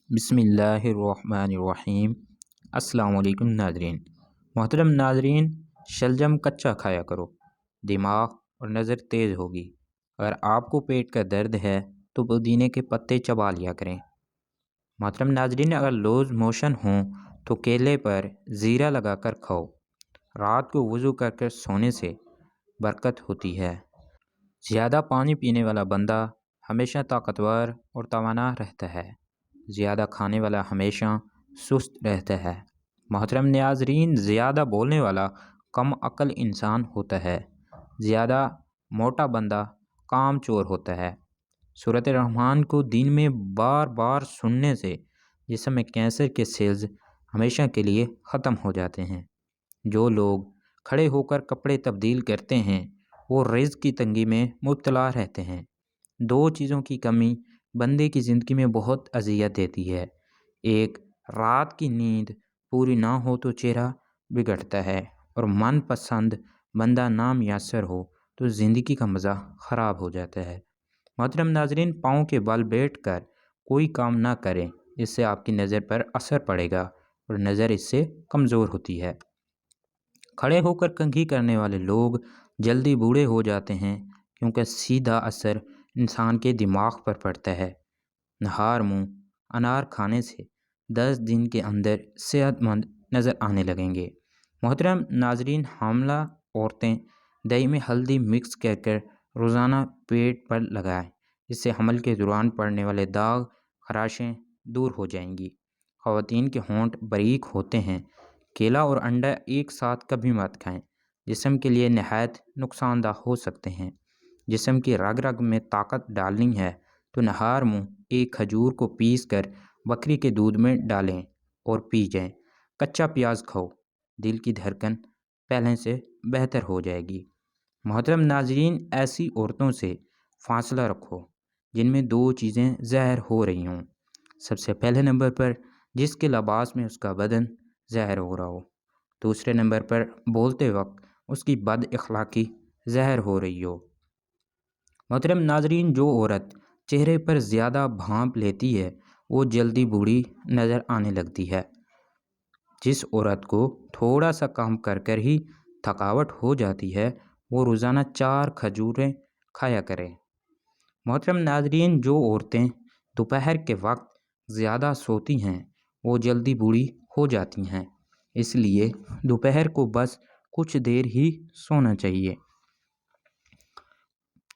بسم اللہ الرحمن الرحیم۔ السلام علیکم ناظرین۔ محترم ناظرین، شلجم کچا کھایا کرو، دماغ اور نظر تیز ہوگی۔ اگر آپ کو پیٹ کا درد ہے تو پودینے کے پتے چبا لیا کریں۔ محترم ناظرین، اگر لوز موشن ہوں تو کیلے پر زیرہ لگا کر کھاؤ۔ رات کو وضو کر کر سونے سے برکت ہوتی ہے۔ زیادہ پانی پینے والا بندہ ہمیشہ طاقتور اور توانا رہتا ہے۔ زیادہ کھانے والا ہمیشہ سست رہتا ہے۔ محترم ناظرین، زیادہ بولنے والا کم عقل انسان ہوتا ہے۔ زیادہ موٹا بندہ کام چور ہوتا ہے۔ سورۃ الرحمن کو دن میں بار بار سننے سے جسم میں کینسر کے سیلز ہمیشہ کے لیے ختم ہو جاتے ہیں۔ جو لوگ کھڑے ہو کر کپڑے تبدیل کرتے ہیں وہ رزق کی تنگی میں مبتلا رہتے ہیں۔ دو چیزوں کی کمی بندے کی زندگی میں بہت اذیت دیتی ہے۔ ایک، رات کی نیند پوری نہ ہو تو چہرہ بگڑتا ہے، اور من پسند بندہ نہ میسر ہو تو زندگی کا مزہ خراب ہو جاتا ہے۔ محترم ناظرین، پاؤں کے بل بیٹھ کر کوئی کام نہ کریں، اس سے آپ کی نظر پر اثر پڑے گا اور نظر اس سے کمزور ہوتی ہے۔ کھڑے ہو کر کنگھی کرنے والے لوگ جلدی بوڑھے ہو جاتے ہیں کیونکہ سیدھا اثر انسان کے دماغ پر پڑتا ہے۔ نہار منہ انار کھانے سے 10 دن کے اندر صحت مند نظر آنے لگیں گے۔ محترم ناظرین، حاملہ عورتیں دہی میں ہلدی مکس کر کر روزانہ پیٹ پر لگائیں، اس سے حمل کے دوران پڑنے والے داغ خراشیں دور ہو جائیں گی۔ خواتین کے ہونٹ باریک ہوتے ہیں۔ کیلا اور انڈا ایک ساتھ کبھی مت کھائیں، جسم کے لیے نہایت نقصان دہ ہو سکتے ہیں۔ جسم کی رگ رگ میں طاقت ڈالنی ہے تو نہار منہ ایک کھجور کو پیس کر بکری کے دودھ میں ڈالیں اور پی جائیں۔ کچا پیاز کھاؤ، دل کی دھڑکن پہلے سے بہتر ہو جائے گی۔ محترم ناظرین، ایسی عورتوں سے فاصلہ رکھو جن میں دو چیزیں ظاہر ہو رہی ہوں۔ سب سے پہلے نمبر پر جس کے لباس میں اس کا بدن ظاہر ہو رہا ہو۔ دوسرے نمبر پر بولتے وقت اس کی بد اخلاقی ظاہر ہو رہی ہو۔ محترم ناظرین، جو عورت چہرے پر زیادہ بھانپ لیتی ہے وہ جلدی بوڑھی نظر آنے لگتی ہے۔ جس عورت کو تھوڑا سا کام کر کر ہی تھکاوٹ ہو جاتی ہے وہ روزانہ 4 کھجوریں کھایا کریں۔ محترم ناظرین، جو عورتیں دوپہر کے وقت زیادہ سوتی ہیں وہ جلدی بوڑھی ہو جاتی ہیں، اس لیے دوپہر کو بس کچھ دیر ہی سونا چاہیے۔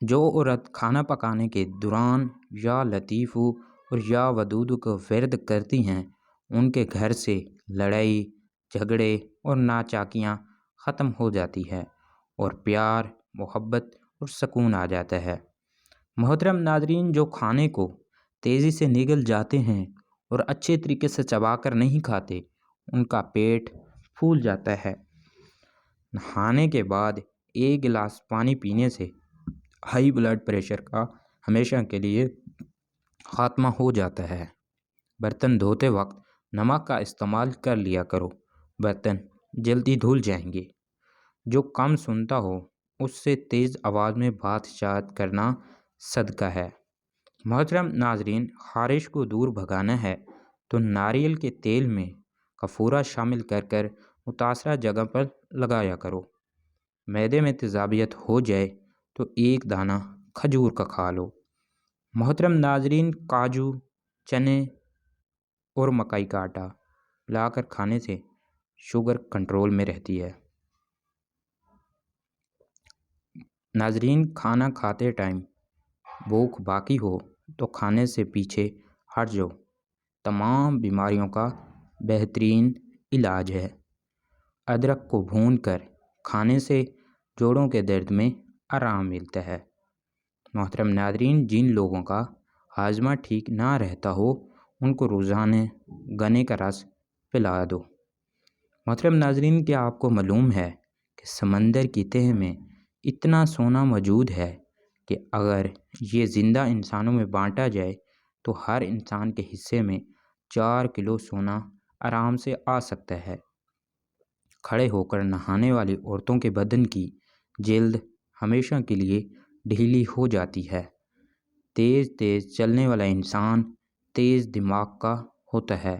جو عورت کھانا پکانے کے دوران یا لطیفو اور یا ودود کو ورد کرتی ہیں ان کے گھر سے لڑائی جھگڑے اور ناچاکیاں ختم ہو جاتی ہے اور پیار محبت اور سکون آ جاتا ہے۔ محترم ناظرین، جو کھانے کو تیزی سے نگل جاتے ہیں اور اچھے طریقے سے چبا کر نہیں کھاتے ان کا پیٹ پھول جاتا ہے۔ نہانے کے بعد 1 گلاس پانی پینے سے ہائی بلڈ پریشر کا ہمیشہ کے لیے خاتمہ ہو جاتا ہے۔ برتن دھوتے وقت نمک کا استعمال کر لیا کرو، برتن جلدی دھل جائیں گے۔ جو کم سنتا ہو اس سے تیز آواز میں بات چیت کرنا صدقہ ہے۔ محترم ناظرین، خارش کو دور بھگانا ہے تو ناریل کے تیل میں کافورا شامل کر کر متاثرہ جگہ پر لگایا کرو۔ معدے میں تیزابیت ہو جائے تو 1 دانہ کھجور کا کھا لو۔ محترم ناظرین، کاجو چنے اور مکئی کا آٹا ملا کر کھانے سے شوگر کنٹرول میں رہتی ہے۔ ناظرین، کھانا کھاتے ٹائم بھوک باقی ہو تو کھانے سے پیچھے ہٹ جاؤ، تمام بیماریوں کا بہترین علاج ہے۔ ادرک کو بھون کر کھانے سے جوڑوں کے درد میں آرام ملتا ہے۔ محترم ناظرین، جن لوگوں کا ہاضمہ ٹھیک نہ رہتا ہو ان کو روزانہ گنے کا رس پلا دو۔ محترم ناظرین، کیا آپ کو معلوم ہے کہ سمندر کی تہہ میں اتنا سونا موجود ہے کہ اگر یہ زندہ انسانوں میں بانٹا جائے تو ہر انسان کے حصے میں 4 کلو سونا آرام سے آ سکتا ہے۔ کھڑے ہو کر نہانے والی عورتوں کے بدن کی جلد ہمیشہ کے لیے ڈھیلی ہو جاتی ہے۔ تیز تیز چلنے والا انسان تیز دماغ کا ہوتا ہے۔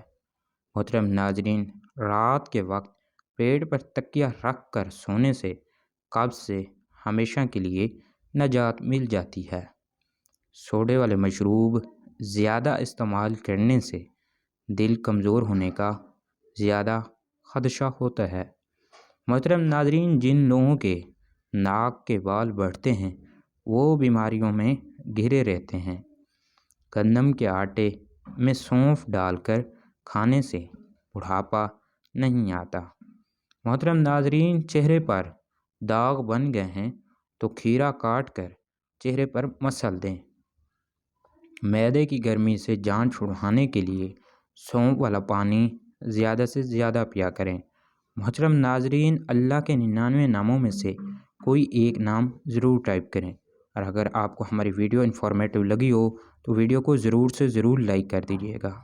محترم ناظرین، رات کے وقت پیٹ پر تکیہ رکھ کر سونے سے قبض سے ہمیشہ کے لیے نجات مل جاتی ہے۔ سوڈے والے مشروب زیادہ استعمال کرنے سے دل کمزور ہونے کا زیادہ خدشہ ہوتا ہے۔ محترم ناظرین، جن لوگوں کے ناک کے بال بڑھتے ہیں وہ بیماریوں میں گھرے رہتے ہیں۔ گندم کے آٹے میں سونف ڈال کر کھانے سے بڑھاپا نہیں آتا۔ محترم ناظرین، چہرے پر داغ بن گئے ہیں تو کھیرا کاٹ کر چہرے پر مسل دیں۔ معدے کی گرمی سے جان چھڑانے کے لیے سونف والا پانی زیادہ سے زیادہ پیا کریں۔ محترم ناظرین، اللہ کے 99 ناموں میں سے کوئی ایک نام ضرور ٹائپ کریں، اور اگر آپ کو ہماری ویڈیو انفارمیٹیو لگی ہو تو ویڈیو کو ضرور سے ضرور لائک کر دیجیے گا۔